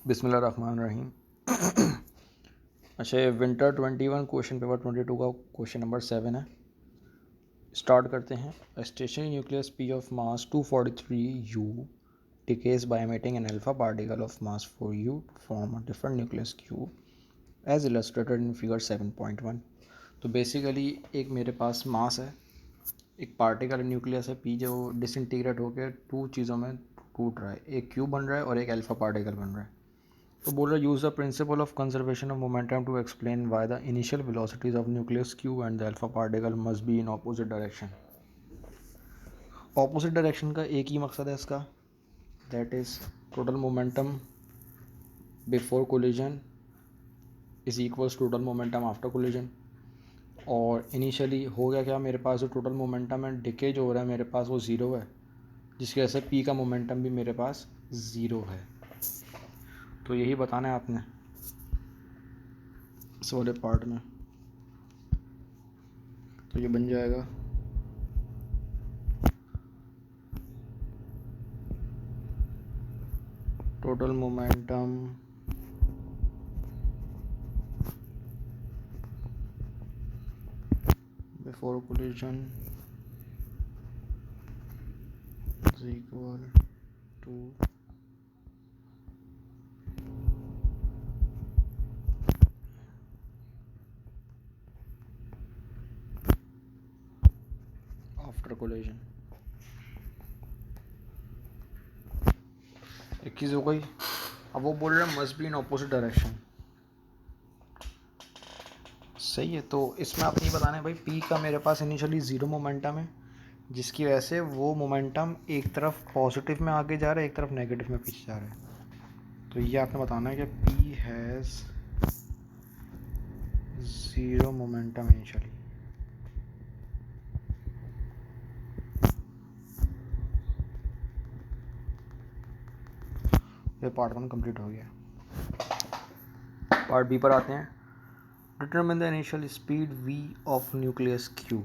बिस्मिल्लाहिर्रहमानिर्रहीम। अच्छा, ये विंटर 21 क्वेश्चन पेपर 22 का क्वेश्चन नंबर 7 है। स्टार्ट करते हैं। Stationary nucleus P of mass 243 U decays by emitting an alpha particle of mass 4 U to form a different nucleus Q as illustrated in figure 7.1। तो basically एक मेरे पास मास है, एक particle nucleus है P जो डिसइंटीग्रेट होकर टू चीज़ों में टूट रहा है, एक क्यू बन रहा है और एक अल्फा पार्टिकल बन रहा है। तो बोल रहा है use the principle of conservation of momentum to explain why the initial velocities of nucleus Q and the alpha particle must be in opposite direction. Opposite direction का एक ही मकसद है इसका, that is total momentum before collision is equals total momentum after collision. और initially हो गया क्या, मेरे पास जो टोटल मोमेंटम है डिके जो हो रहा है मेरे पास वो ज़ीरो है, जिसकी वजह से पी का मोमेंटम भी मेरे पास ज़ीरो है। तो यही बताना है आपने इस वाले पार्ट में। तो ये बन जाएगा total momentum before collision is equal to after collision. एक चीज़ हो गई। अब वो बोल रहे हैं must be in opposite direction, सही है। तो इसमें आप नहीं बताना है भाई, पी का मेरे पास इनिशियली ज़ीरो मोमेंटम है, जिसकी वजह से वो मोमेंटम एक तरफ पॉजिटिव में आगे जा रहा है, एक तरफ नेगेटिव में पीछे जा रहा है। तो ये आपने बताना है कि P has zero momentum initially. ये पार्ट 1 कंप्लीट हो गया। पार्ट बी पर आते हैं। Determine the initial speed v of nucleus q।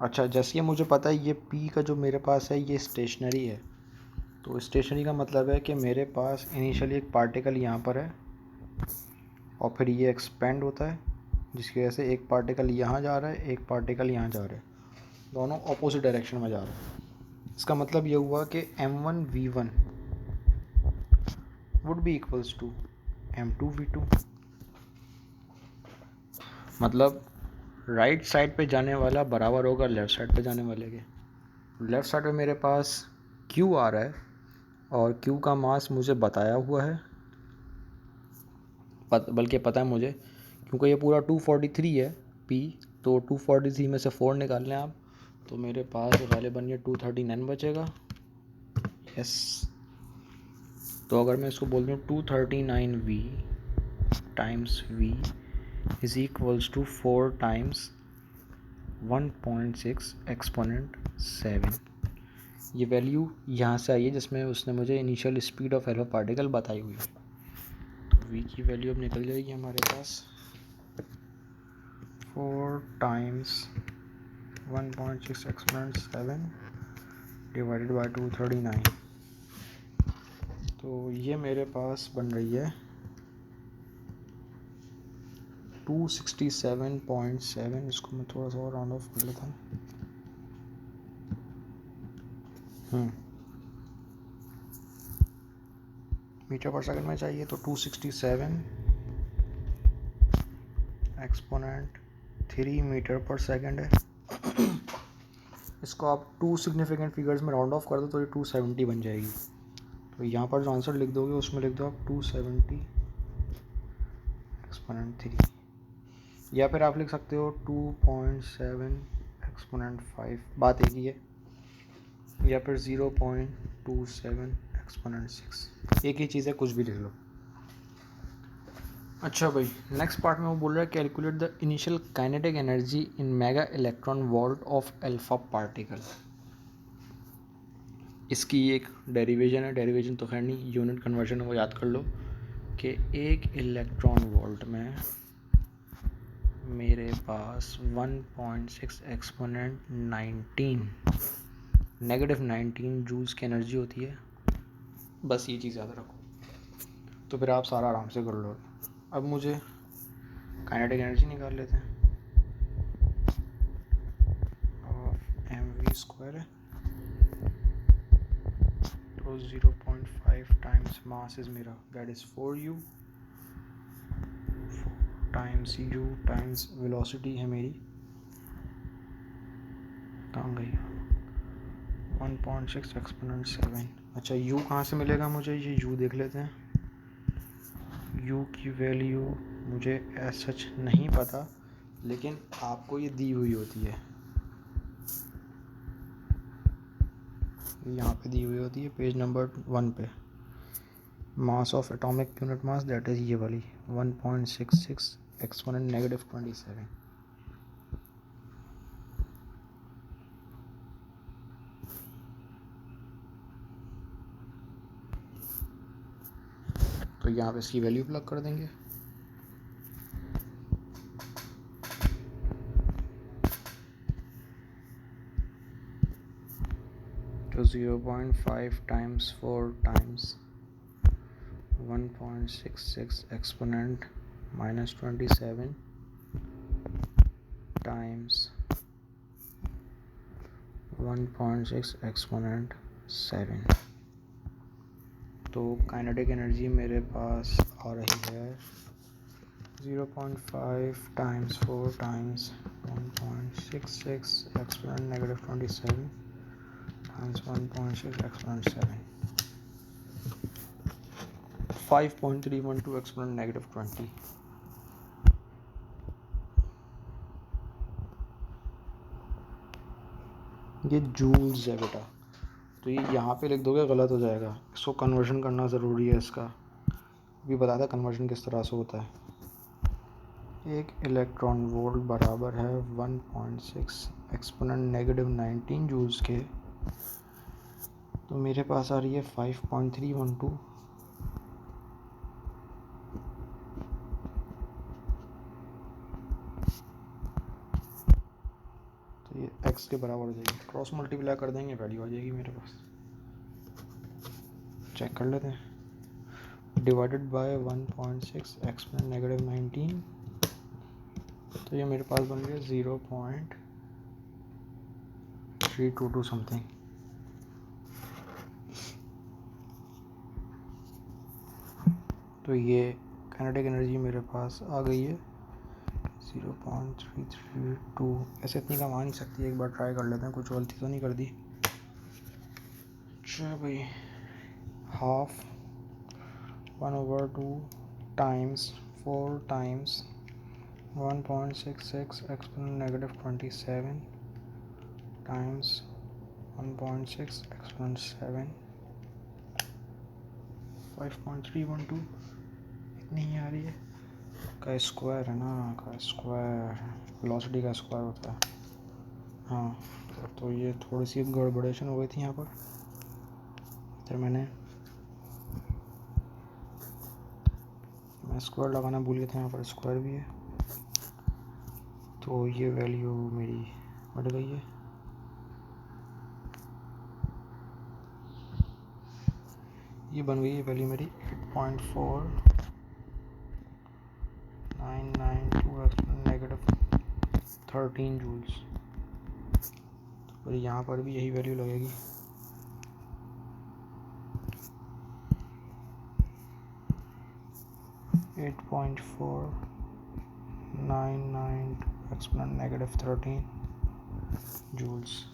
अच्छा, जैसे ये मुझे पता है ये p का जो मेरे पास है ये स्टेशनरी है, तो स्टेशनरी का मतलब है कि मेरे पास इनिशियली एक पार्टिकल यहाँ पर है और फिर ये एक्सपेंड होता है, जिसकी वजह से एक पार्टिकल यहाँ जा रहा है, एक पार्टिकल यहाँ जा रहा है, दोनों अपोजिट डायरेक्शन में जा रहे हैं। इसका मतलब ये हुआ कि m1v1 would be equals to m2v2। मतलब राइट साइड पे जाने वाला बराबर होगा लेफ़्ट साइड पे जाने वाले के। लेफ़्ट साइड पे मेरे पास Q आ रहा है और Q का मास मुझे बताया हुआ है, बल्कि पता है मुझे, क्योंकि ये पूरा 243 है P। तो 243 में से 4 निकाल लें आप, तो मेरे पास गालिबन ये 239 बचेगा। यस, तो अगर मैं इसको बोल दूँ 239V times V is equals to 4 times 1.6 exponent 7। ये वैल्यू यहाँ से आई है जिसमें उसने मुझे initial speed of alpha particle बताई हुई है। तो v की वैल्यू अब निकल जाएगी हमारे पास 4 टाइम्स 1.6 एक्सपोनेंट 7 डिवाइडेड बाय 239। तो ये मेरे पास बन रही है 267.7। इसको मैं थोड़ा सा और राउंड ऑफ कर लेता हूँ। मीटर पर सेकंड में चाहिए, तो 267 एक्सपोनेंट 3 मीटर पर सेकंड है। इसको आप टू सिग्निफिकेंट फिगर्स में राउंड ऑफ कर दो तो ये 270 बन जाएगी। तो यहाँ पर जो आंसर लिख दोगे उसमें लिख दो आप 270 एक्सपोनेंट 3, या फिर आप लिख सकते हो 2.7 एक्सपोनेंट 5, बात एक ही है, या फिर 0.27 एक्सपोनेंट 6, एक ही चीज़ है, कुछ भी लिख लो। अच्छा भाई, नेक्स्ट पार्ट में वो बोल रहा है calculate the initial kinetic energy in mega electron volt of alpha particle. इसकी एक डेरिवेशन है, डेरिवेशन तो खैर नहीं, यूनिट कन्वर्जन वो याद कर लो कि एक इलेक्ट्रॉन वोल्ट में मेरे पास 1.6 एक्सपोनेंट 19 -19 जूल्स की एनर्जी होती है। बस ये चीज़ याद रखो। तो फिर आप सारा आराम से कर लो। अब मुझे काइनेटिक एनर्जी निकाल लेते हैं। ऑफ mv² है तो 0.5 टाइम्स मास इज मेरा, that is 4u times u times velocity है मेरी, कहाँ गई, 1.6 एक्सपोनेंट 7। अच्छा u कहाँ से मिलेगा मुझे, ये u देख लेते हैं। u की वैल्यू मुझे एज सच नहीं पता, लेकिन आपको ये दी हुई होती है, यहाँ पे दी हुई होती है पेज नंबर 1 पे। Mass of atomic unit mass that is ये वाली 1.66 एक्सपोनेंट -27। तो यहाँ पे इसकी वैल्यू प्लग कर देंगे। तो 0.5 times 4 times 1.66 exponent -27 times 1.6 exponent 7। तो काइनेटिक एनर्जी मेरे पास आ रही है 0.5 times 4 times 1.66 exponent -27 times 1.6 exponent 7, 5.312 exponent -20। ये जूल्स है बेटा, तो ये यहाँ पे लिख दोगे गलत हो जाएगा, इसको कन्वर्जन करना ज़रूरी है। इसका भी बताया था कन्वर्जन किस तरह से होता है। एक इलेक्ट्रॉन वोल्ट बराबर है 1.6 एक्सपोनेंट -19 जूल्स के, तो मेरे पास आ रही है 5.312। तो ये x के बराबर हो जाएगी, क्रॉस मल्टीप्लाई कर देंगे वैल्यू आ जाएगी मेरे पास। चेक कर लेते हैं। डिवाइडेड बाय 1.6 एक्सपोनेंट -19, तो ये मेरे पास बन गया 0.322 समथिंग। तो ये काइनेटिक एनर्जी मेरे पास आ गई है 0.332। ऐसे इतनी कम आ नहीं सकती, एक बार ट्राई कर लेते हैं, कुछ गलती तो नहीं कर दी। अच्छा भाई, half 1/2 times 4 times 1.66 exponent -27 times 1.6 exponent 7, 5.312 इतनी ही आ रही है। का स्क्वायर है ना, का स्क्वायर वेलोसिटी का स्क्वायर होता है। हाँ, तो ये थोड़ी सी गड़बड़ेशन हो गई थी यहाँ पर, फिर मैं स्क्वायर लगाना भूल गया था, यहाँ पर स्क्वायर भी है, तो ये वैल्यू मेरी बढ़ गई है। ये बन गई है वैल्यू मेरी 8.4992 -13 जूल्स। और यहाँ पर भी यही वैल्यू लगेगी। (8.4992 -13 जूल्स।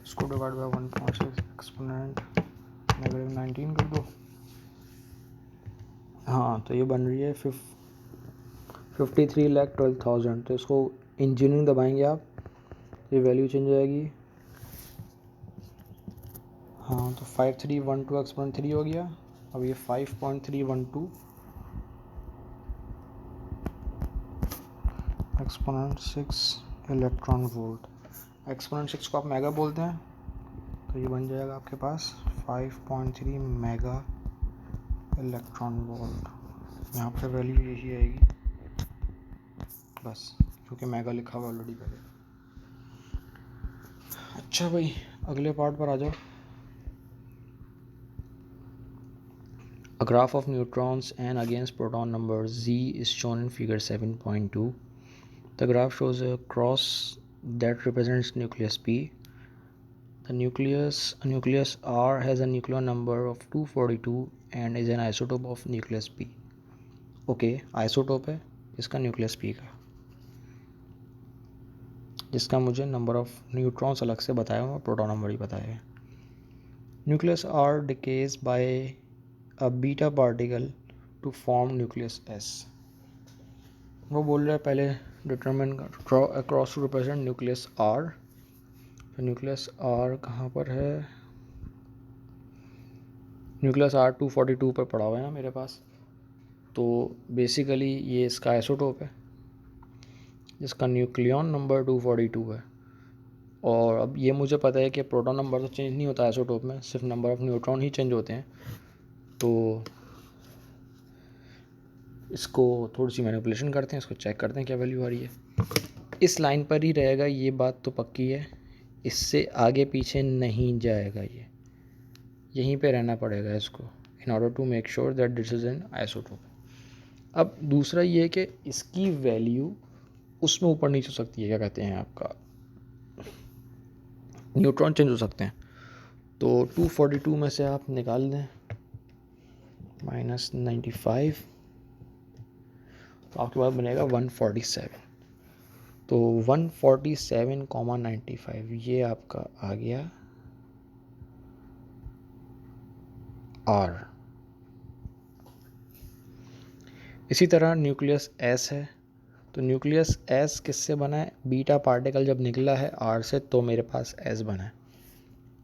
इसको डिवाइड बाय 1.6 एक्सपोनेंट -19 कर दो। हाँ, तो ये बन रही है 53,12,000। तो इसको इंजीनियरिंग दबाएंगे आप, ये वैल्यू चेंज हो जाएगी। हाँ, तो 5312 एक्सपोनेंट 3 हो गया। अब ये 5.312 एक्सपोनेंट 6 इलेक्ट्रॉन वोल्ट। एक्सपोनेंट 6 को आप मेगा बोलते हैं, तो ये बन जाएगा आपके पास 5.3 मेगा इलेक्ट्रॉन वोल्ट। यहाँ पर वैल्यू यही आएगी बस, क्योंकि मेगा लिखा हुआ ऑलरेडी पहले। अच्छा भाई, अगले पार्ट पर आ जाओ। A graph of neutrons and against proton number Z is shown in figure 7.2. The graph shows a cross that represents nucleus P. The nucleus R has a nucleon number of 242 and is an isotope of nucleus P. Okay, isotope है इसका nucleus P का, जिसका मुझे number of neutrons अलग से बताया और proton number ही बताया है. Nucleus R decays by a beta particle to form nucleus S. वो बोल रहा है पहले determine draw across to represent nucleus R. तो न्यूक्लियस R कहाँ पर है? न्यूक्लियस R 242 पर पड़ा हुआ है ना मेरे पास. तो बेसिकली ये इसका आइसोटोप है जिसका न्यूक्लियन नंबर 242 है. और अब ये मुझे पता है कि प्रोटॉन नंबर तो चेंज नहीं होता आइसोटोप में, सिर्फ number of neutron he change होते हैं. तो इसको थोड़ी सी मैनिपुलेशन करते हैं, इसको चेक करते हैं क्या वैल्यू आ रही है. इस लाइन पर ही रहेगा, ये बात तो पक्की है. इससे आगे पीछे नहीं जाएगा, ये यहीं पे रहना पड़ेगा इसको in order to make sure that this is an isotope. अब दूसरा ये है कि इसकी वैल्यू उसमें ऊपर नीचे हो सकती है, क्या कहते हैं आपका, न्यूट्रॉन चेंज हो सकते हैं. तो 242 में से आप निकाल दें -95, तो आपके पास बनेगा 147. तो 147,95 ये आपका आ गया R. इसी तरह न्यूक्लियस S है. तो न्यूक्लियस S किससे बना है? बीटा पार्टिकल जब निकला है R से तो मेरे पास S बना है.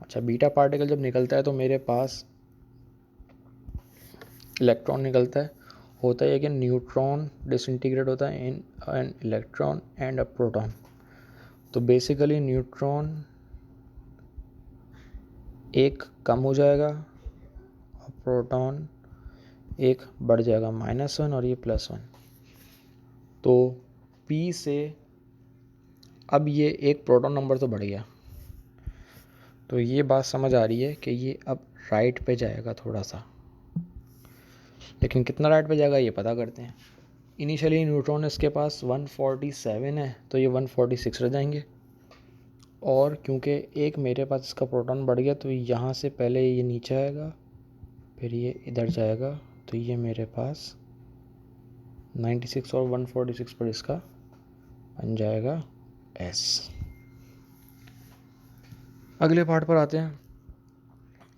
अच्छा, बीटा पार्टिकल जब निकलता है तो मेरे पास इलेक्ट्रॉन निकलता है. होता है कि न्यूट्रॉन डिसइंटीग्रेट होता है in an electron and a proton. तो बेसिकली न्यूट्रॉन एक कम हो जाएगा और प्रोटॉन एक बढ़ जाएगा, -1 और ये +1. तो P से अब ये एक प्रोटॉन नंबर तो बढ़ गया. तो ये बात समझ आ रही है कि ये अब राइट पे जाएगा थोड़ा सा, लेकिन कितना राइट पे जाएगा ये पता करते हैं. इनिशियली न्यूट्रॉन इसके पास 147 है तो ये 146 रह जाएंगे. और क्योंकि एक मेरे पास इसका प्रोटॉन बढ़ गया तो यहाँ से पहले ये नीचे आएगा, फिर ये इधर जाएगा. तो ये मेरे पास 96 और 146 पर इसका बन जाएगा S. अगले पार्ट पर आते हैं.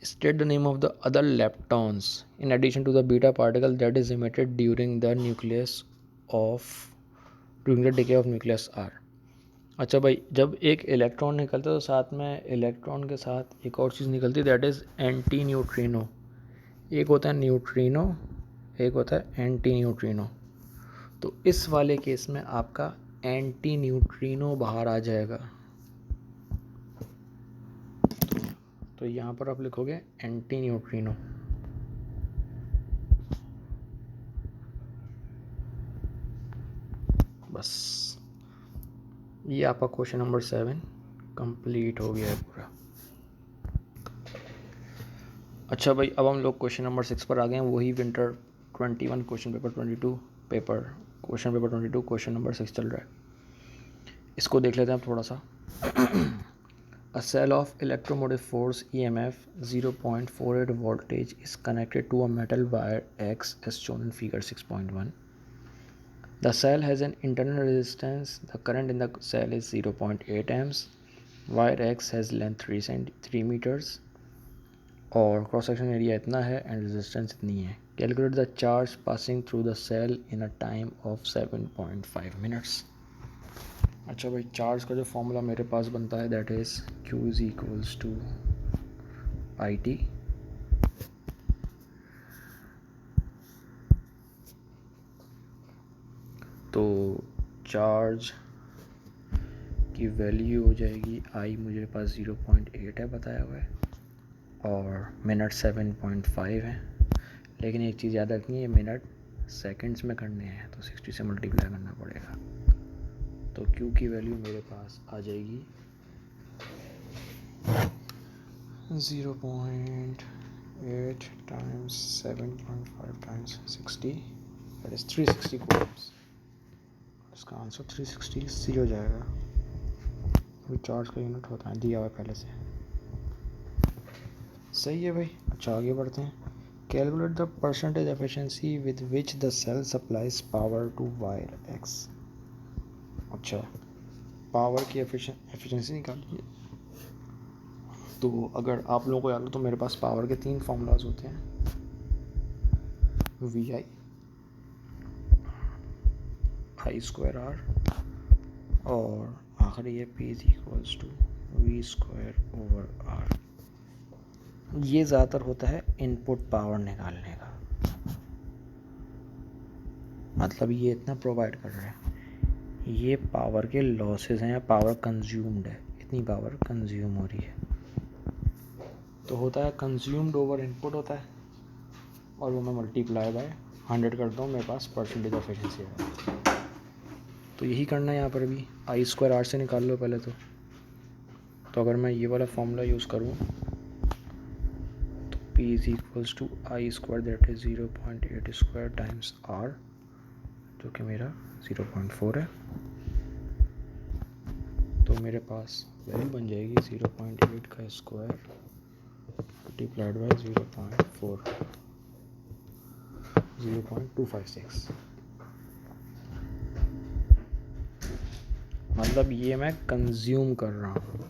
State the name of the other leptons in addition to the beta particle that is emitted during the decay of nucleus R. अच्छा भाई, जब एक इलेक्ट्रॉन निकलता है तो साथ में इलेक्ट्रॉन के साथ एक और चीज़ निकलती है, दैट इज़ एंटी न्यूट्रिनो. एक होता है न्यूट्रिनो, एक होता है एंटी न्यूट्रिनो. तो इस वाले केस में आपका एंटी न्यूट्रिनो बाहर आ जाएगा. तो यहाँ पर आप लिखोगे एंटी न्यूट्रिनो. बस ये आपका क्वेश्चन नंबर 7 कंप्लीट हो गया है पूरा. अच्छा भाई, अब हम लोग क्वेश्चन नंबर 6 पर आ गए हैं. वही winter 21 question paper 22 question paper 22 question number 6 चल रहा है. इसको देख लेते हैं थोड़ा सा. A cell of electromotive force EMF 0.48 voltage is connected to a metal wire X as shown in figure 6.1. The cell has an internal resistance. The current in the cell is 0.8 amps. Wire X has length 3 meters और cross section area इतना है and resistance इतनी है. Calculate the charge passing through the cell in a time of 7.5 minutes. अच्छा भाई, charge का जो formula मेरे पास बनता है that is Q is equals to IT. तो चार्ज की वैल्यू हो जाएगी I, मुझे पास 0.8 है बताया हुआ है और मिनट 7.5 है. लेकिन एक चीज़ याद रखनी है, मिनट सेकंड्स में करने हैं तो 60 से मल्टीप्लाई करना पड़ेगा. तो Q की वैल्यू मेरे पास आ जाएगी 0.8 8 times 7.5 times 60, that is 360 coulombs. इसका आंसर 360 सी हो जाएगा। अभी चार्ज का यूनिट होता है, दिया हुआ पहले से। सही है भाई। अच्छा आगे बढ़ते हैं। Calculate the percentage efficiency with which the cell supplies power to wire X. अच्छा, पावर की एफिशिएंसी निकालिए। तो अगर आप लोगों को याद हो तो मेरे पास पावर के 3 फॉर्मूलाज होते हैं, वी आई स्क्वायर आर और आखिरी है P is equals to V square over R. ये ज़्यादातर होता है इनपुट पावर निकालने का, मतलब ये इतना प्रोवाइड कर रहा है। ये पावर के लॉसेस हैं या पावर कंज्यूम्ड है, इतनी पावर कंज्यूम हो रही है। तो होता है कंज्यूम्ड ओवर इनपुट होता है, और वो मैं मल्टीप्लाई बाय 100 करता हूँ, मेरे पास परसेंटेज ऑफ एफिशिएंसी है। तो यही करना है यहाँ पर भी। आई स्क्वायर आर से निकाल लो पहले तो अगर मैं ये वाला फॉर्मूला यूज़ करूँ तो P is equals to I square that is 0.8 square times R, जो कि मेरा 0.4 है। तो मेरे पास वैल्यू बन जाएगी 0.8 का स्क्वायर मल्टीप्लाइड बाय 0.4, 0.256। मतलब ये मैं कंज्यूम कर रहा हूँ।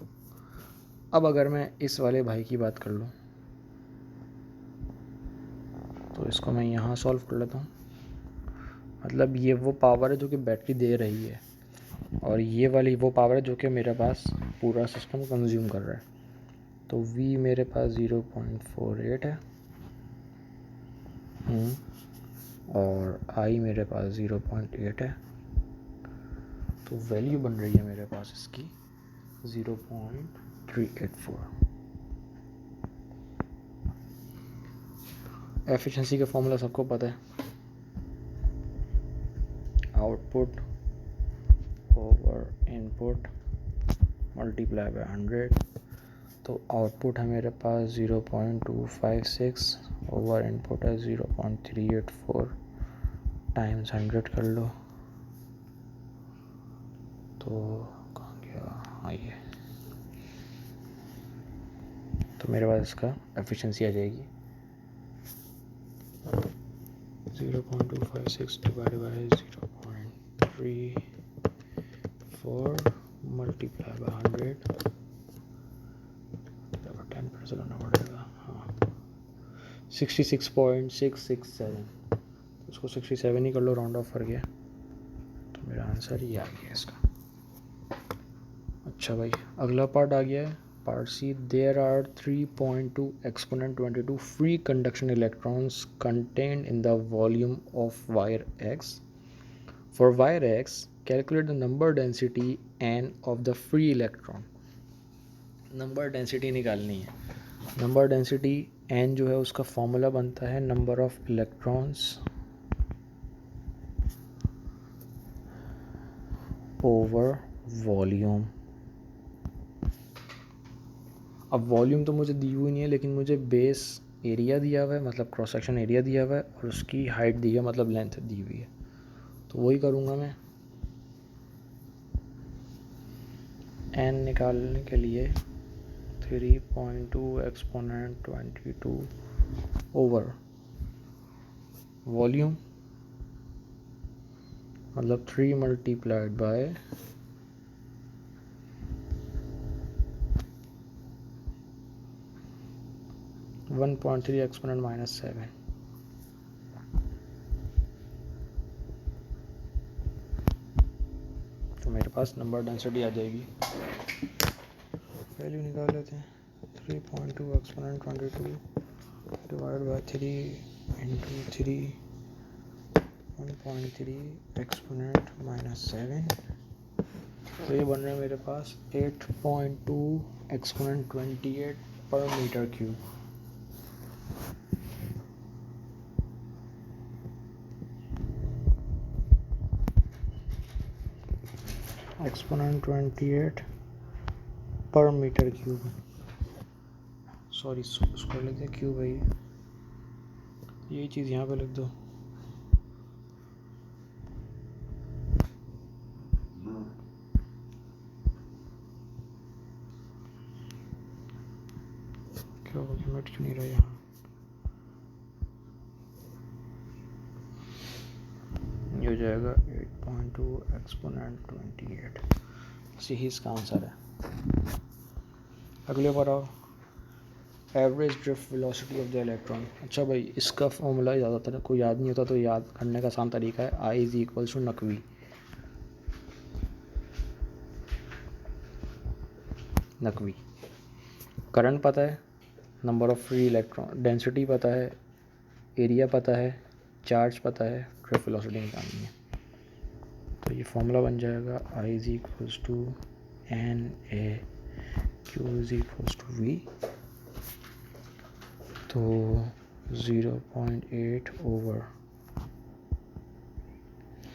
अब अगर मैं इस वाले भाई की बात कर लूँ तो इसको मैं यहाँ सॉल्व कर लेता हूँ। मतलब ये वो पावर है जो कि बैटरी दे रही है, और ये वाली वो पावर है जो कि मेरे पास पूरा सिस्टम कंज्यूम कर रहा है। तो V मेरे पास 0.48 है और I मेरे पास 0.8 है। तो वैल्यू बन रही है मेरे पास इसकी 0.384। एफिशिएंसी का फॉर्मूला सबको पता है, output over input multiply by 100। तो आउटपुट है मेरे पास 0.256 ओवर इनपुट है 0.384 टाइम्स 100 कर लो। तो कहाँ गया, हाँ ये। तो मेरे पास इसका एफिशिएंसी आ जाएगी 0.256 डिवाइड बाय 0.34 मल्टीप्लाई बाय 100, 10% होना पड़ेगा। हाँ 66.667, उसको 67 ही कर लो, राउंड ऑफ कर गया। तो मेरा आंसर ये आ गया इसका। अच्छा भाई, अगला पार्ट आ गया है, part C. There are 3.2 exponent 22 free conduction electrons contained in the volume of wire X. For wire X calculate the number density N of the free electron. Number density निकालनी है। नंबर डेंसिटी एन जो है उसका formula बनता है number of electrons over volume. अब volume तो मुझे दी हुई नहीं है, लेकिन मुझे बेस एरिया दिया हुआ है, मतलब क्रॉस सेक्शन एरिया दिया हुआ है, और उसकी हाइट दी है, मतलब लेंथ दी हुई है। तो वही करूँगा मैं। एन निकालने के लिए 3.2 एक्सपोनेंट 22 ओवर वॉल्यूम, मतलब 3 मल्टीप्लाइड बाय 1.3 एक्सपोनेंट -7। तो मेरे पास नंबर डेंसिटी आ जाएगी। वैल्यू निकाल लेते हैं। 3.2 exponent 22 divide by 3 into 3 1.3 exponent -7। तो ये बन रहा है मेरे पास 8.2 एक्सपोनेंट 28 पर मीटर क्यूब। एक्सपोनेंट 28 पर मीटर क्यूब, सॉरी स्क्वायर लिखते हैं, क्यूब है ये। यही चीज़ यहाँ पे लिख दो। क्या हो गया, मिट क्यों नहीं रहा यहाँ? ये हो जाएगा 8.2 एक्सपोनेंट 28। यही इसका आंसर है। अगले बार आओ, average drift velocity of the electron. अच्छा भाई, इसका फॉर्मूला ज़्यादातर कोई याद नहीं होता, तो याद करने का आसान तरीका है I is equal to Naqvi. Naqvi current पता है, number of free electron, density पता है, एरिया पता है, चार्ज पता है, ड्रिफ्ट वेलोसिटी निकालनी है। तो ये फॉर्मूला बन जाएगा I is equals to NA Q is equals to V। तो 0.8 ओवर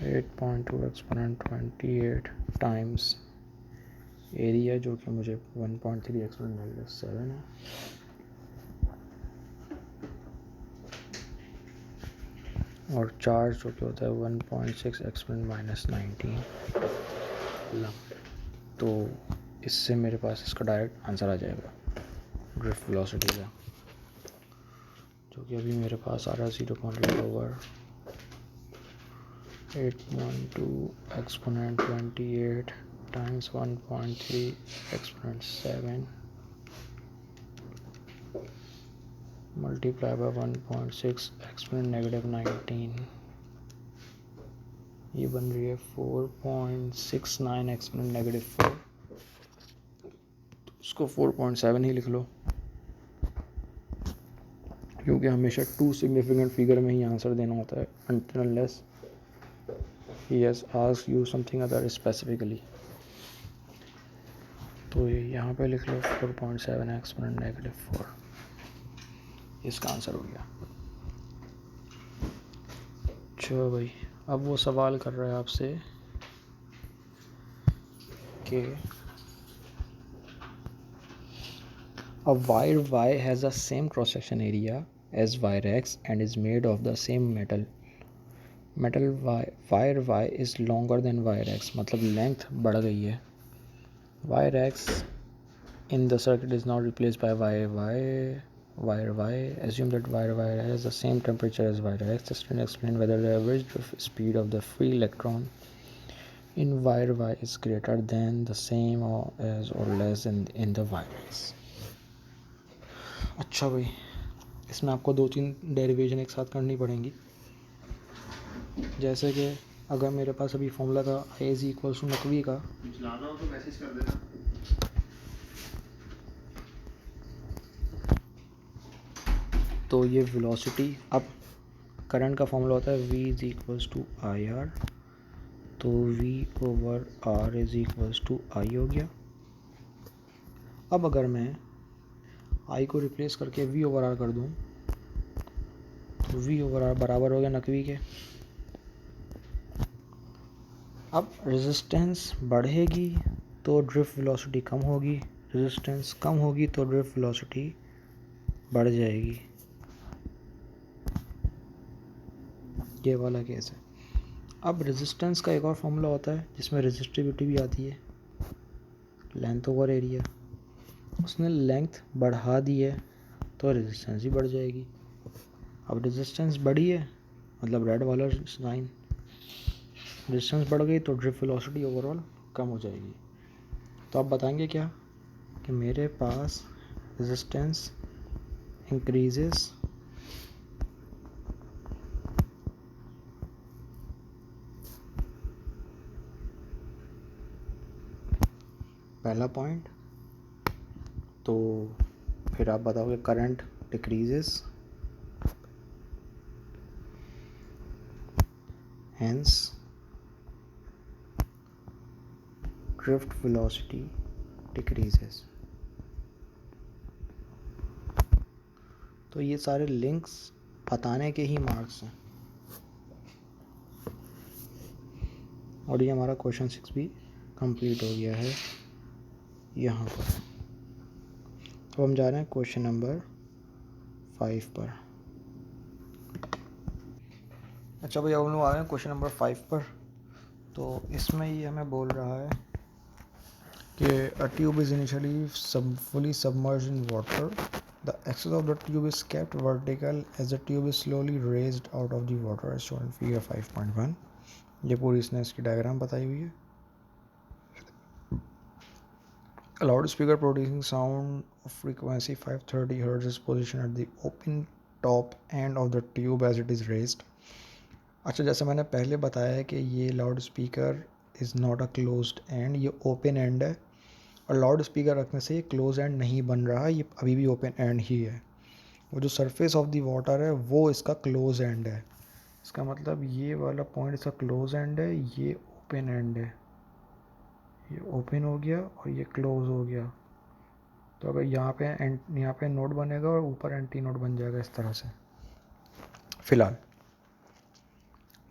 8.2 एक्सपोनेंट 28 टाइम्स एरिया, जो कि मुझे 1.3 एक्सपोनेंट -7 है, और चार्ज जो कि होता है 1.6 एक्सपोनेंट -19। तो इससे मेरे पास इसका डायरेक्ट आंसर आ जाएगा ड्रिफ्ट वेलोसिटी का, जो कि अभी मेरे पास आ रहा है 0.8 over 8.2 exponent 28 times 1.3 exponent 7 multiply by 1.6 exponent -19। ये बन रही है 4.69 एक्सपोनेंट -4। तो उसको 4.7 ही लिख लो, क्योंकि हमेशा टू सिग्निफिकेंट फिगर में ही आंसर देना होता है until unless he has asked you something other specifically। तो ये यहाँ पे लिख लो 4.7 एक्सपोनेंट -4, इसका आंसर हो गया। चलो भाई, अब वो सवाल कर रहा है आपसे कि a wire Y has the same cross section area as wire X and is made of the same metal wire Y is longer than wire X, मतलब लेंथ बढ़ गई है। wire X in the circuit is now replaced by wire Y. Assume that wire Y has the same temperature as wire X. Just explain whether the average drift speed of the free electron in wire Y is greater than, the same, or as, or less than in the wire X। अच्छा भाई, इसमें आपको 2-3 derivation एक साथ करनी पड़ेंगी। जैसे कि अगर मेरे पास अभी फॉर्मूला था I is equals to Naqvi का, चलाना हो तो मैसेज कर देना। तो ये वेलोसिटी, अब करंट का फॉर्मूला होता है V is equals to IR, तो V over R is equals to I हो गया। अब अगर मैं I को रिप्लेस करके V ओवर R कर दूं, तो V ओवर R बराबर हो गया नकवी के। अब रेजिस्टेंस बढ़ेगी तो ड्रिफ्ट वेलोसिटी कम होगी, रेजिस्टेंस कम होगी तो ड्रिफ्ट वेलोसिटी बढ़ जाएगी। ये वाला केस है। अब रेजिस्टेंस का एक और फॉर्मूला होता है जिसमें रेजिस्टिविटी भी आती है, लेंथ ओवर एरिया। उसने लेंथ बढ़ा दी है तो रेजिस्टेंस ही बढ़ जाएगी। अब रेजिस्टेंस बढ़ी है, मतलब रेड वाला साइन, रेजिस्टेंस बढ़ गई तो ड्रिफ्ट वेलोसिटी ओवरऑल कम हो जाएगी। तो आप बताएंगे क्या कि मेरे पास रेजिस्टेंस इंक्रीजेस पहला पॉइंट, तो फिर आप बताओगे current decreases, hence drift velocity decreases. तो ये सारे लिंक्स बताने के ही मार्क्स हैं। और ये हमारा क्वेश्चन 6 भी कंप्लीट हो गया है यहाँ पर। अब हम जा रहे हैं क्वेश्चन नंबर 5 पर। अच्छा भैया हम लोग आ गए हैं क्वेश्चन नंबर 5 पर। तो इसमें ये हमें बोल रहा है कि a tube is initially fully submerged in water. The axis of the tube is kept vertical as the tube is slowly raised out of the water as shown in figure 5.1. ये पूरी इसने इसकी डायग्राम बताई हुई है. A loudspeaker producing sound of frequency 530 Hz is positioned at the open top end of the tube as it is raised. अच्छा, जैसे मैंने पहले बताया है कि ये loud speaker is not a closed end, ये ओपन एंड है. और लाउड स्पीकर रखने से ये क्लोज एंड नहीं बन रहा, ये अभी भी ओपन एंड ही है. वो जो सरफेस ऑफ द वाटर है वो इसका क्लोज एंड है. इसका मतलब ये वाला पॉइंट इसका क्लोज एंड है, ये ओपन एंड है. ये ओपन हो गया और ये क्लोज हो गया. तो अगर यहाँ पे नोड बनेगा और ऊपर एंटी नोड बन जाएगा इस तरह से. फिलहाल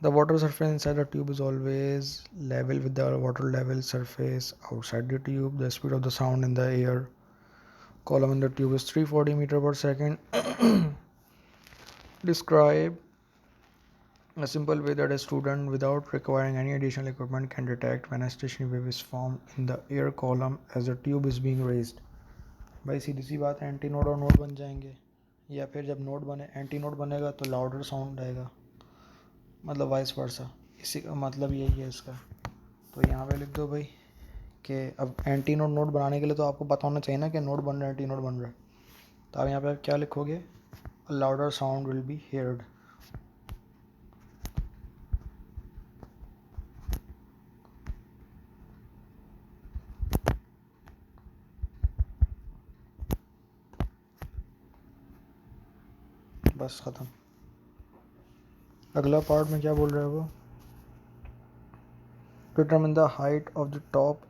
the water surface inside the tube is always level with the water level surface outside the tube. The speed of the sound in the air column in the tube is 340 meter per second. Describe a simple way that a student without requiring any additional equipment can detect when a stationary wave is formed in the air column as the tube is being raised. भाई सीधी सी बात है, anti node और node बन जाएंगे, या फिर जब node बने एंटी नोड बनेगा तो लाउडर साउंड आएगा, मतलब वाइस वर्सा. इसी का मतलब यही है इसका. तो यहाँ पे लिख दो भाई कि अब एंटी नोड नोड बनाने के लिए तो आपको पता होना चाहिए ना कि नोड बन रहा है एंटी नोड बन रहा है. तो आप यहाँ पे क्या लिखोगे, louder sound will be heard. बस ख़त्म. अगला पार्ट में क्या बोल रहा है वो, determine the height of the top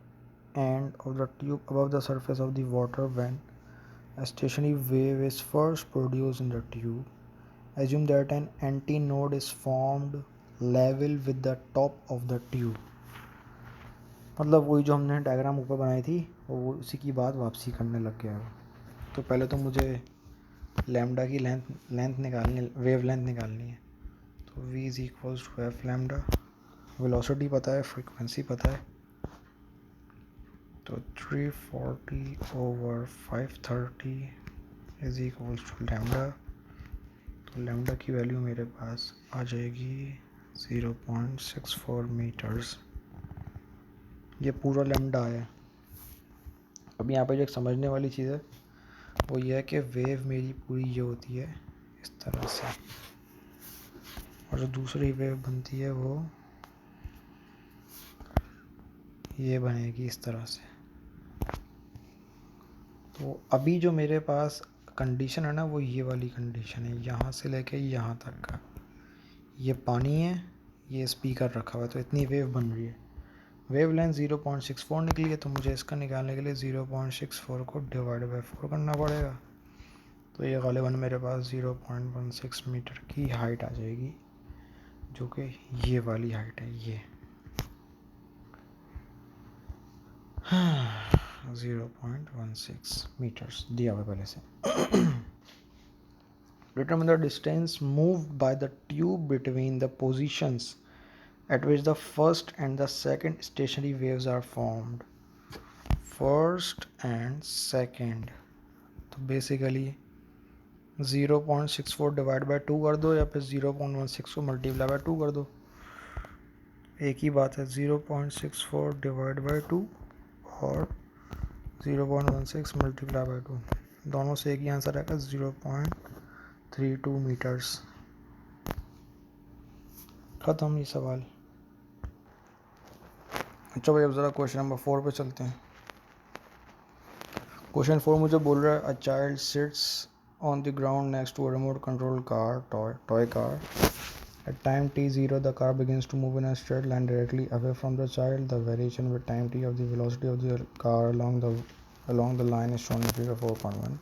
end of the tube above the surface of the water when a stationary wave is first produced in the tube. Assume that an antinode is formed level with the top of the tube. मतलब वही जो हमने diagram ऊपर बनाई थी वो उसी की बात वापसी करने लग गया है. तो पहले तो मुझे लैम्डा की लेंथ निकालनी, वेव लेंथ निकालनी है. तो v is equals to F lambda. Velocity पता है, फ्रीक्वेंसी पता है. तो 340 over 530 is equals to lambda. तो लैम्डा की वैल्यू मेरे पास आ जाएगी 0.64 मीटर्स. ये पूरा लैम्डा है. अब यहाँ पे जो एक समझने वाली चीज़ है वो ये है कि वेव मेरी पूरी ये होती है इस तरह से, और जो दूसरी वेव बनती है वो ये बनेगी इस तरह से. तो अभी जो मेरे पास कंडीशन है ना वो ये वाली कंडीशन है, यहाँ से लेके यहाँ तक का. ये पानी है, ये स्पीकर रखा हुआ है, तो इतनी वेव बन रही है. वेव लेंथ 0.64 निकली है, तो मुझे इसका निकालने के लिए 0.64 को डिवाइड बाई 4 करना पड़ेगा. तो ये गालिबन मेरे पास 0.16 मीटर की हाइट आ जाएगी, जो कि ये वाली हाइट है. ये 0.16 मीटर्स दिया हुआ पहले से. Determine the distance moved by the tube between the positions at which the first and the second stationary waves are formed. First and second. तो बेसिकली 0.64 डिवाइड बाई 2 कर दो, या फिर 0.16 को मल्टीप्लाई बाई 2 कर दो. एक ही बात है. 0.64 डिवाइड बाई 2 और 0.16 मल्टीप्लाई बाई 2, दोनों से एक ही आंसर आएगा 0.32 मीटर्स. ख़त्म ये सवाल. अच्छा भाई अब ज़रा क्वेश्चन नंबर 4 पे चलते हैं. क्वेश्चन 4 मुझे बोल रहा है, a child sits on the ground next to a remote control car, toy car. At time t0 the car begins to move in a straight line directly away from the child. The variation with time t of the velocity of the car along the line is shown in figure 4.1.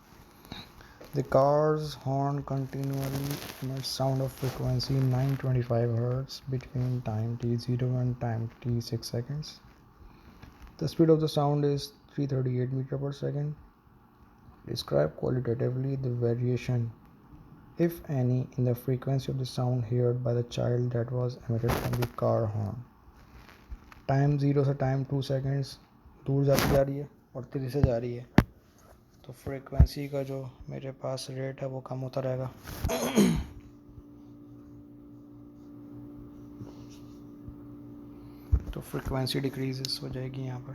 The car's horn continually emits sound of frequency 925 Hz between time t0 and time t 6 seconds. The speed of the sound is 338 meter per second. Describe qualitatively the variation if any, in the frequency of the sound heard by the child that was emitted from the car horn. Time 0 से time 2 seconds दूर जाती जा रही है और 3 से जा रही है, तो फ्रीक्वेंसी का जो मेरे पास रेट है वो कम होता रहेगा। तो फ्रीक्वेंसी डिक्रीजेस हो जाएगी यहाँ पर।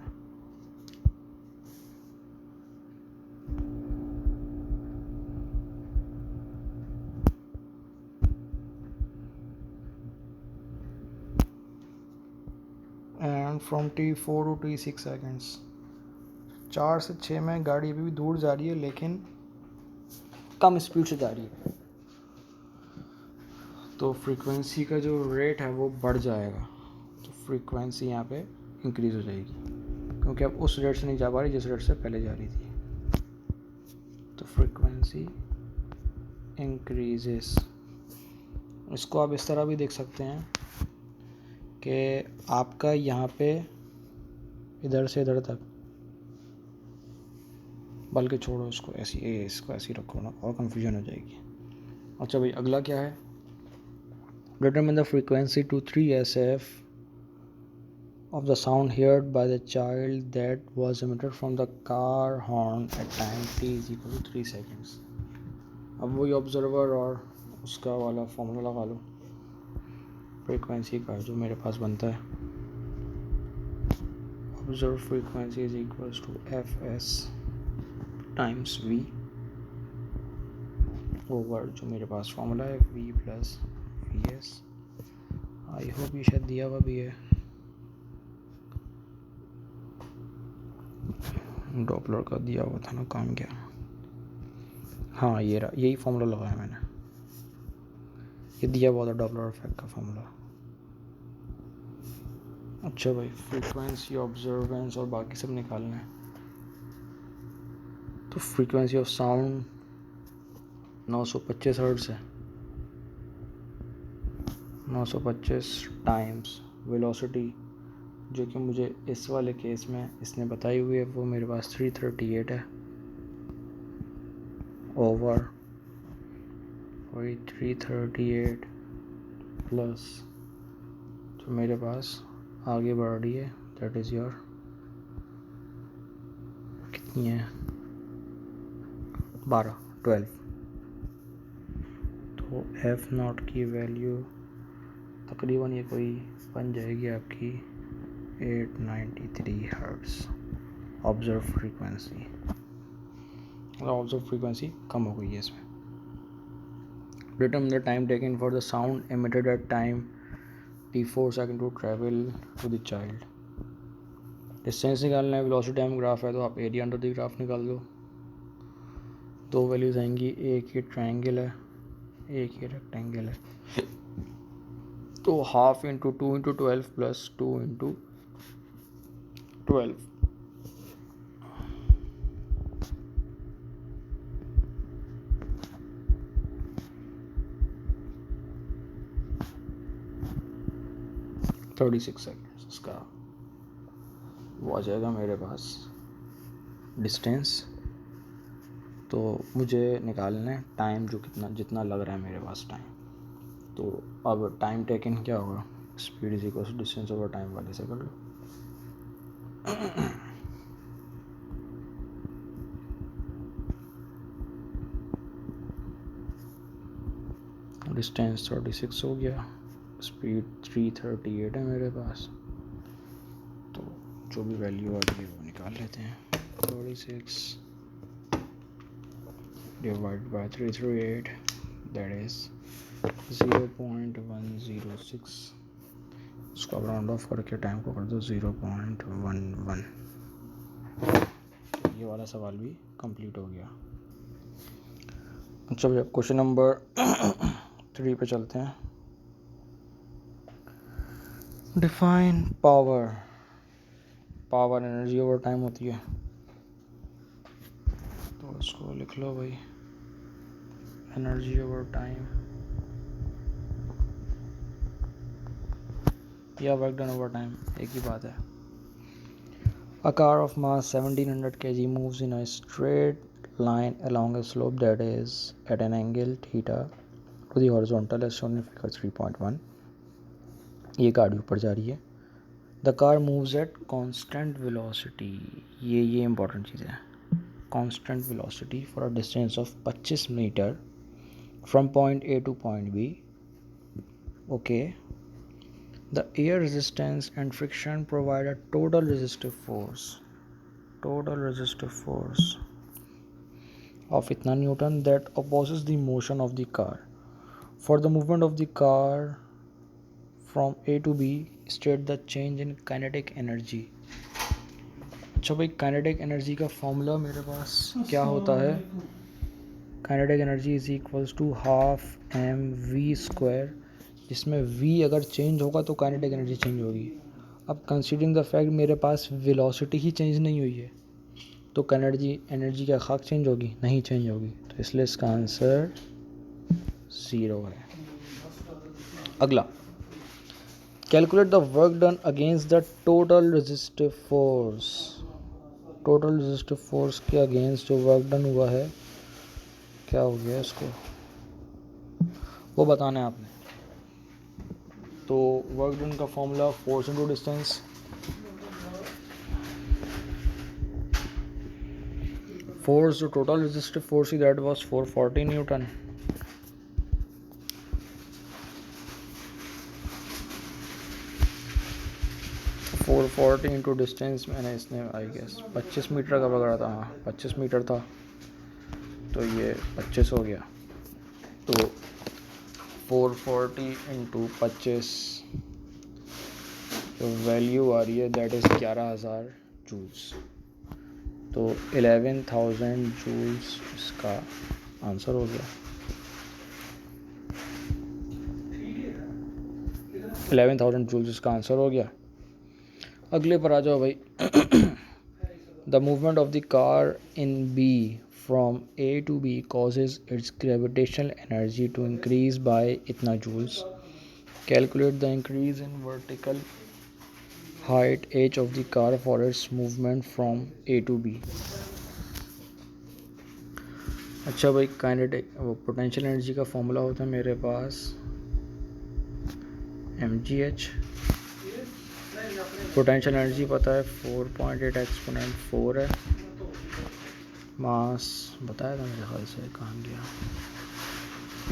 And from T4 to T6 seconds, 4 से 6 में गाड़ी अभी भी दूर जा रही है लेकिन कम स्पीड से जा रही है, तो फ्रीक्वेंसी का जो रेट है वो बढ़ जाएगा। तो फ्रीक्वेंसी यहाँ पे इंक्रीज़ हो जाएगी क्योंकि अब उस रेट से नहीं जा पा रही जिस रेट से पहले जा रही थी, तो फ्रीक्वेंसी इंक्रीजेस। इसको आप इस तरह भी देख सकते हैं कि आपका यहाँ पे इधर से इधर तक, बल्कि छोड़ो इसको इसको ऐसे ही रखो ना, और कन्फ्यूजन हो जाएगी। अच्छा भाई, अगला क्या है? Determine the frequency to 3SF of the sound heard by the child that was emitted from the car horn at time t is equal to 3 seconds। अब वही ऑब्जर्वर और उसका वाला फॉर्मूला लगा लो फ्रीक्वेंसी का जो मेरे पास बनता है। Observe frequency is equals to fs times v over जो मेरे पास फॉर्मूला है v plus vs। I hope ये शायद दिया हुआ भी है, डॉपलर का दिया हुआ था ना, काम क्या। हाँ ये रहा, यही फॉर्मूला लगाया मैंने, ये दिया हुआ था डॉपलर इफेक्ट का फॉर्मूला। अच्छा भाई, फ्रीक्वेंसी ऑब्जर्वेंस और बाकी सब निकालना है। तो फ्रीक्वेंसी ऑफ साउंड 925 हर्ट्ज़ है, 925 टाइम्स वेलोसिटी जो कि मुझे इस वाले केस में इसने बताई हुई है वो मेरे पास 338 है, ओवर वही 338 प्लस जो मेरे पास आगे बढ़ रही है दैट इज़ योर कितनी है 12। तो एफ नॉट की वैल्यू तकरीबन ये कोई बन जाएगी आपकी 893 hertz observe frequency. Observe frequency कम हो गई है इसमें। Determine the time taken for the sound emitted at time T4 second to travel to the child. Distance निकालना है, वेलोसिटी टाइम ग्राफ है तो आप एरिया अंडर द ग्राफ निकाल दो। दो वैल्यूज़ आएंगी, एक ही ट्रायंगल है एक ही रेक्टेंगल है, तो 1/2 × 2 × 12 प्लस 2 × 12 36 सेकेंड्स इसका वो आ जाएगा मेरे पास डिस्टेंस। तो मुझे निकालना है टाइम जो जितना लग रहा है मेरे पास टाइम। तो अब टाइम टेकन क्या होगा, speed is equal to distance over time वाले से कर लो। डिस्टेंस 36 हो गया, स्पीड 338 है मेरे पास, तो जो भी वैल्यू आ रही है वो निकाल लेते हैं। 36 डिवाइड बाय 338 दैट इज़ 0.106। उसको अब राउंड ऑफ करके टाइम को कर दो 0.11। ये वाला सवाल भी कंप्लीट हो गया। अच्छा भैया, क्वेश्चन नंबर 3 पे चलते हैं। Define power. Power energy over time होती है, तो इसको लिख लो भाई, एनर्जी ओवर टाइम या वर्क डन ओवर टाइम एक ही बात है। A car of mass 1700 kg moves in a straight line along a slope that is at an angle theta to the horizontal as shown in figure 3.1. ये गाड़ी ऊपर जा रही है. The car moves at constant velocity. ये important चीज़ है. Constant velocity for a distance of 25 meter from point A to point B. Okay. The air resistance and friction provide a total resistive force of itna Newton that opposes the motion of the car. For the movement of the car from A to B, state the change in kinetic energy. अच्छा भाई, kinetic energy का formula मेरे पास क्या होता है? Kinetic energy is equals to half M V square, जिसमें v अगर change होगा तो काइनेटिक एनर्जी चेंज होगी. अब कंसीडरिंग द फैक्ट मेरे पास वेलोसिटी ही चेंज नहीं हुई है, तो काइनेटिक एनर्जी क्या खाक चेंज होगी? नहीं चेंज होगी. तो इसलिए इसका आंसर 0 है. अगला, calculate the work done against the total resistive force. Total resistive force के अगेंस्ट जो वर्क डन हुआ है, क्या हो गया इसको, वो बताना है आपने. तो वर्क डन का formula force into distance. Force, जो टोटल रेजिस्टिव फोर्स ही, that was 440 newton. Four 40 into distance मैंने इसने आई गेस 25 मीटर का पकड़ा था. हाँ 25 मीटर था, तो ये 25 हो गया. तो 440 इंटू 25 जो वैल्यू आ रही है दैट इज़ 11,000 जूल्स. तो 11,000 जूल्स इसका आंसर हो गया. 11,000 जूल्स इसका आंसर हो गया. अगले पर आ जाओ भाई. The movement of the car in B from A to B causes its gravitational energy to increase by itna joules. Calculate the increase in vertical height h of the car for its movement from A to B. अच्छा भाई, kinetic वो potential energy का formula होता है मेरे पास mgh. Potential energy पता है 4.8 exponent 4 है. मास बताया था मेरे ख्याल से, कहाँ गया,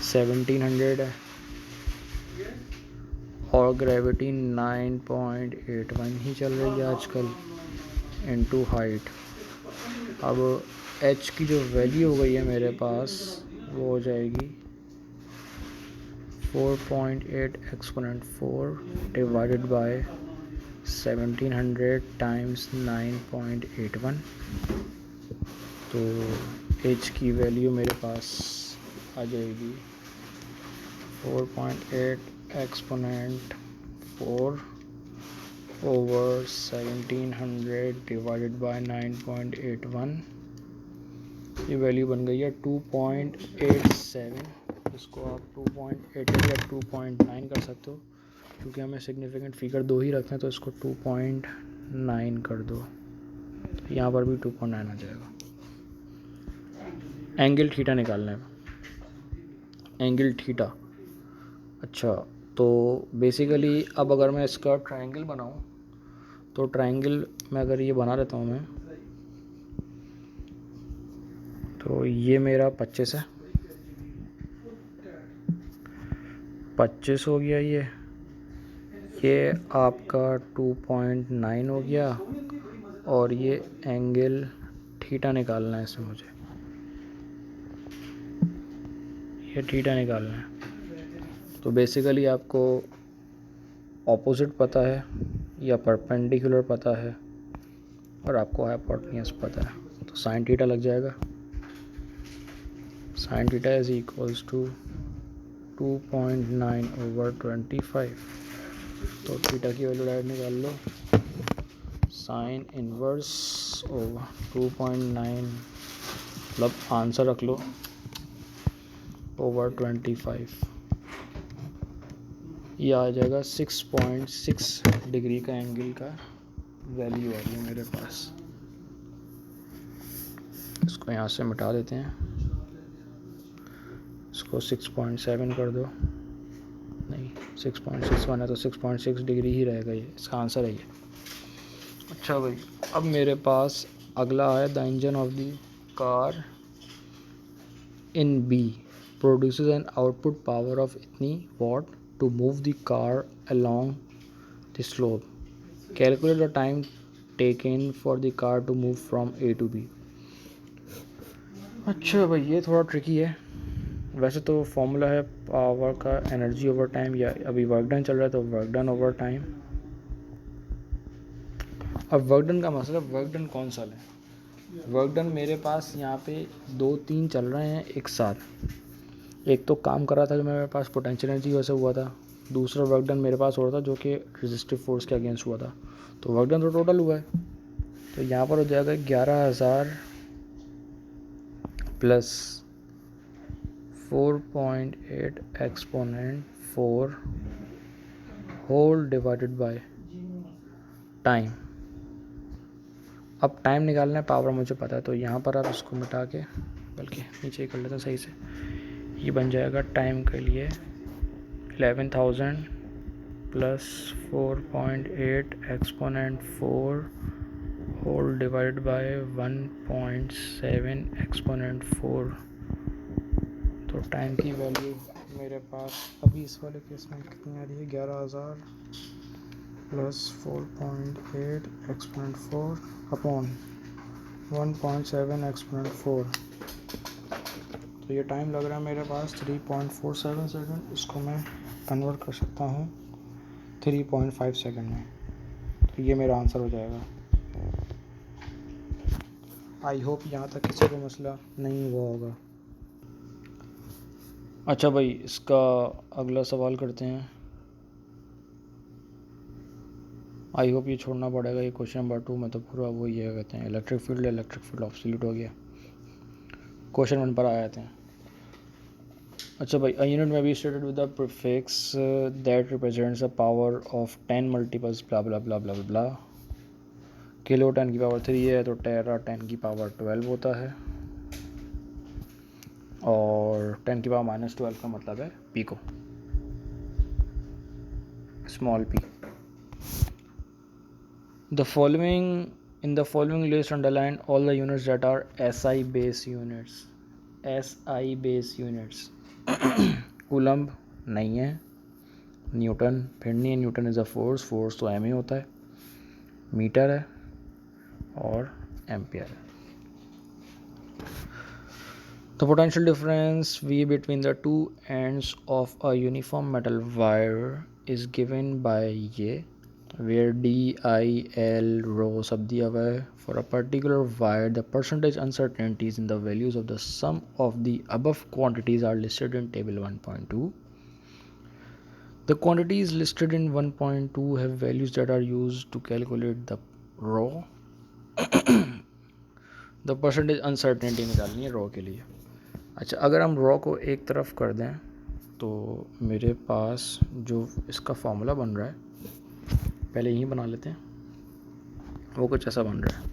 1700 है. और ग्रेविटी 9.81 ही चल रही है आजकल इनटू हाइट. अब h की जो वैल्यू हो गई है मेरे पास वो हो जाएगी 4.8 एक्सपोनेंट 4 डिवाइडेड बाय 1700 टाइम्स 9.81. तो h की वैल्यू मेरे पास आ जाएगी 4.8 एक्सपोनेंट 4 ओवर 1700 डिवाइडेड बाय 9.81. ये वैल्यू बन गई है 2.87. इसको आप 2.88 या 2.9 कर सकते हो, क्योंकि हमें सिग्निफिकेंट फिगर दो ही रखना है, तो इसको 2.9 कर दो. तो यहाँ पर भी 2.9 आ जाएगा. एंगल थीटा निकालना है. Angle theta. अच्छा, तो बेसिकली अब अगर मैं इसका ट्रायंगल बनाऊं, तो ट्रायंगल में अगर ये बना लेता हूँ मैं, तो ये मेरा 25 है. 25 हो गया. ये आपका 2.9 हो गया. और ये एंगल थीटा निकालना है इसमें मुझे. ये थीटा निकालना है. तो बेसिकली आपको ऑपोजिट पता है या परपेंडिकुलर पता है, और आपको हाइपोटेन्यूज पता है, तो साइन थीटा लग जाएगा. Sine theta is equals to 2.9 over 25. तो थीटा की वैल्यू डायरेक्ट निकाल लो. साइन इनवर्स ओवर 2.9 मतलब आंसर रख लो ओवर 25. ये आ जाएगा 6.6 डिग्री का एंगल का वैल्यू आ रही है मेरे पास. इसको यहाँ से मिटा देते हैं, इसको 6.7 कर दो, नहीं 6.61 है तो 6.6 डिग्री ही रहेगा, ये इसका आंसर है ये। अच्छा भाई, अब मेरे पास अगला है the engine of the car in B produces an output power of इतनी watt to move the car along the slope. Calculate the time taken for the car to move from A to B. अच्छा भाई, ये थोड़ा tricky है। वैसे तो formula है power का एनर्जी ओवर टाइम, या अभी वर्क डन चल रहा है तो वर्क डन ओवर टाइम। अब वर्क डन का मतलब वर्क डन कौन सा है? वर्क डन मेरे पास यहाँ पे 2-3 चल रहे हैं एक साथ। एक तो काम कर रहा था जो मेरे पास पोटेंशियल एनर्जी वैसे हुआ था, दूसरा वर्क डन मेरे पास हो रहा था जो कि रेजिस्टिव फोर्स के अगेंस्ट हुआ था। तो वर्क डन तो टोटल हुआ है, तो यहाँ पर हो जाएगा 11,000 plus 4.8 exponent 4 whole divided by time. अब टाइम निकालना है, पावर मुझे पता है, तो यहाँ पर आप इसको मिटा के, बल्कि नीचे ही कर लेते हैं सही से, ये बन जाएगा टाइम के लिए 11,000 plus 4.8 exponent 4 whole divided by 1.7 exponent 4। तो टाइम की वैल्यू मेरे पास अभी इस वाले केस में कितनी आ रही है? 11,000 प्लस 4.8 एक्सपोनेंट 4 अपॉन 1.7 एक्सपोनेंट 4। तो ये टाइम लग रहा है मेरे पास 3.47 सेकंड। इसको मैं कन्वर्ट कर सकता हूँ 3.5 सेकंड में, तो ये मेरा आंसर हो जाएगा। आई होप यहाँ तक किसी को मसला नहीं हुआ होगा। अच्छा भाई, इसका अगला सवाल करते हैं। आई होप ये छोड़ना पड़ेगा, ये क्वेश्चन नंबर 2 में तो पूरा वो ये कहते हैं इलेक्ट्रिक फील्ड ऑब्सोल्यूट हो गया। क्वेश्चन 1 पर आ जाते हैं। अच्छा भाई, अ यूनिट में be stated with the prefix that represents a power of 10 multiples blah blah blah blah blah. Kilo 10 की पावर 3 है तो टेरा 10 की पावर 12 होता है, और 10 की पावर -12 का मतलब है pico, small P. The following in the following list underline all the units that are SI base units. SI base units. Coulomb नहीं है, न्यूटन फिर नहीं है, न्यूटन इज़ अ फोर्स तो एम ही होता है, मीटर है और एम्पियर है। The potential difference V between the two ends of a uniform metal wire is given by ये, where D, I, L, rho सब दिया हुआ है। For a particular wire, the percentage uncertainties in the values of the sum of the above quantities are listed in table 1.2. The quantities listed in 1.2 have values that are used to calculate the rho. The percentage uncertainty निकालनी है rho के लिए। अच्छा, अगर हम raw को एक तरफ कर दें तो मेरे पास जो इसका फॉर्मूला बन रहा है, पहले यही बना लेते हैं, वो कुछ ऐसा बन रहा है।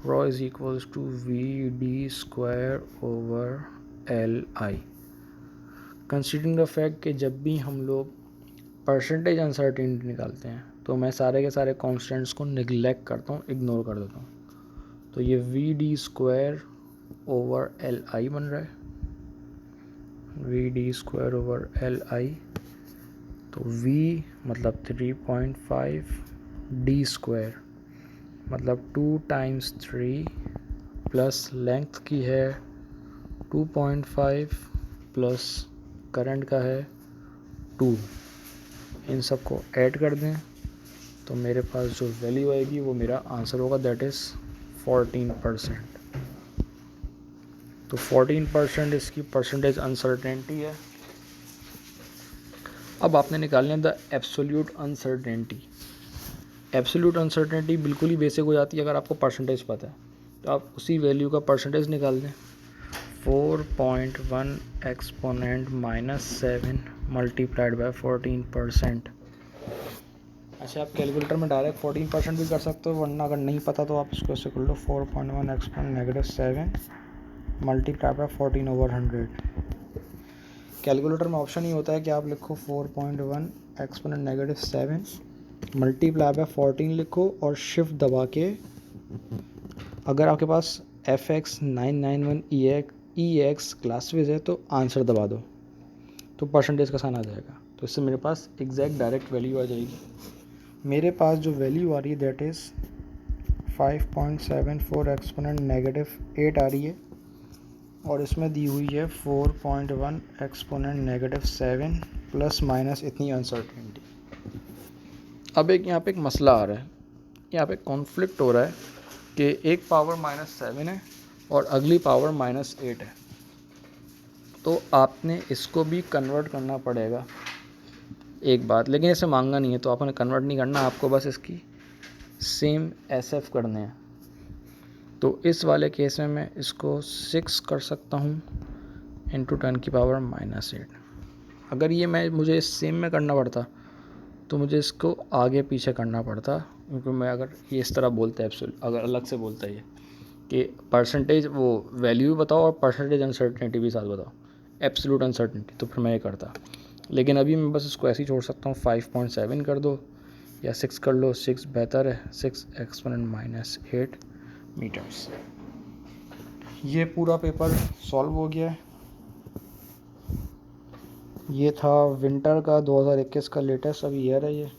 Rho is equals to VD² over LI। Considering the fact कि जब भी हम लोग परसेंटेज अनसर्टेनिटी निकालते हैं तो मैं सारे के सारे कॉन्स्टेंट्स को निगलेक्ट करता हूँ, इग्नोर कर देता हूँ। तो ये VD² ओवर LI बन रहा है, VD² ओवर LI। तो V मतलब 3.5, D² मतलब 2 × 3 प्लस लेंथ की है 2.5 प्लस करंट का है 2। इन सब को ऐड कर दें तो मेरे पास जो वैल्यू आएगी वो मेरा आंसर होगा, दैट इज़ 14%। तो 14% इसकी परसेंटेज अनसर्टेनिटी है। अब आपने निकालना है the absolute uncertainty. Absolute uncertainty बिल्कुल ही बेसिक हो जाती है अगर आपको परसेंटेज पता है, तो आप उसी वैल्यू का परसेंटेज निकाल दें। 4.1 एक्सपोनेंट -7 मल्टीप्लाइड बाय 14%। अच्छा, आप कैलकुलेटर में डायरेक्ट 14% भी कर सकते हो, वरना अगर नहीं पता तो आप इसको ऐसे कर लो 4.1 एक्सपोनेंट -7 मल्टीप्लाई बाय 14/100। कैलकुलेटर में ऑप्शन ही होता है कि आप लिखो 4.1 एक्सपोनेंट -7 मल्टीप्लाई बाय 14 लिखो और शिफ्ट दबा के, अगर आपके पास FX991EX क्लासविज है तो आंसर दबा दो, तो परसेंटेज का साइन आ जाएगा। तो इससे मेरे पास एग्जैक्ट डायरेक्ट वैल्यू आ जाएगी। मेरे पास जो वैल्यू आ रही है दैट इज़ 5.74 एक्सपोनेंट -8 आ रही है, और इसमें दी हुई है 4.1 एक्सपोनेंट -7 प्लस माइनस इतनी अनसर्टेनिटी। अब एक यहाँ पे एक मसला आ रहा है, यहाँ पे कॉन्फ्लिक्ट हो रहा है कि एक पावर -7 है और अगली पावर -8 है, तो आपने इसको भी कन्वर्ट करना पड़ेगा एक बात, लेकिन इसे मांगा नहीं है तो आपने कन्वर्ट नहीं करना, आपको बस इसकी सेम SF करने हैं। तो इस वाले केस में मैं इसको 6 कर सकता हूँ इंटू 10⁻⁻8। अगर ये मुझे सेम में करना पड़ता तो मुझे इसको आगे पीछे करना पड़ता, क्योंकि मैं अगर ये इस तरह बोलता है अगर अलग से बोलता है ये कि परसेंटेज वो वैल्यू बताओ और परसेंटेज अनसर्टेनिटी भी साथ बताओ, एब्सोल्यूट अनसर्टेनिटी, तो फिर मैं ये करता। लेकिन अभी मैं बस इसको ऐसे ही छोड़ सकता हूँ, 5.7 कर दो या 6 कर लो, 6 बेहतर है, 6 एक्सपोनेंट -8 मीटर्स। ये पूरा पेपर सॉल्व हो गया है। ये था विंटर का 2021 का लेटेस्ट अभी ईयर है ये।